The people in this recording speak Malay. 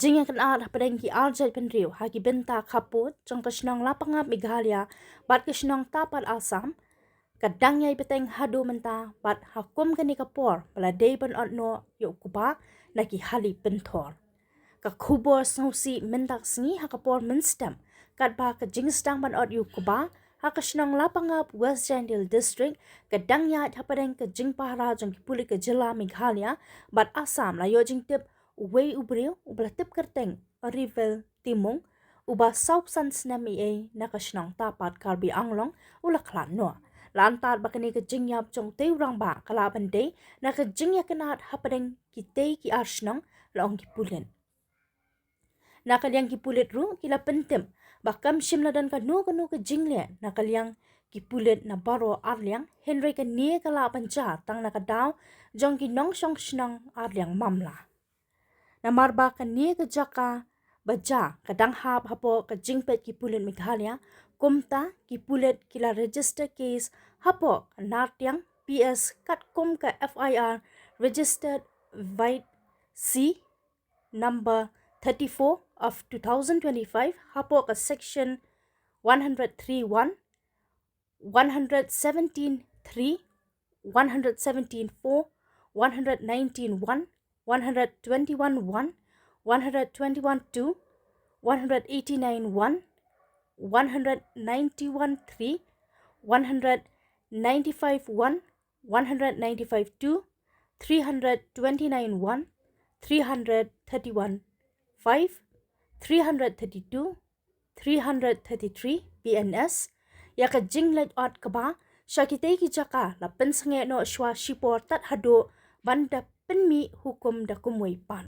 jing ïakynad hapdeng ki arjai penriu haki benta khappud jong ka shnong Lapangap Meghalaya bat ka shnong Tahpat Assam kadang yai peteng hadu menta bat hakum kani kapor bala day ban otno yo kuba naki hali pentor ka kubor sausi mentak sengi hakapor menstem kat ba ka jing stang ban ot yo kuba haka shnong Lapangap West Jandil District kadang yai hapdeng ka jing pahara jong ki puli ka jila Meghalaya bat Assam la yo jing tip uwei ubriu ubla tip kerteng rivel timung uba saup san snami naka shnong Tahpat Karbi Anglong ula Khlad no lantar bakani ka jingyap jong te urang ba kala bande naka jing ïakynad hapdeng ki te ki arshnong laong ki pulin naka liang ki pulit ru kila pentim bakam shimla dan ka nu ka jingle naka liang ki pulit na baro arliang Henry ka nie kala panja tang naka daw jong ki nong shong shnong arliang mamla namarba ka nie ka jaka baja kadang hap hapo ka jingpet ki pulit Meghalaya kumta ki pulit kila register case hapo nartyang PS kat kum ka FIR registered Vite C number 34 of 2025 hapo ka section 103.1 117.3 117.4 119.1 121.1 121.2 189.1 191.3 195.1 195.2 329.1 331.5 332 333 BNS yaka jinglet ot kaba syakite ki jaka la pensange no shwa shipor tat hado banda penmi hukum da kumwei pan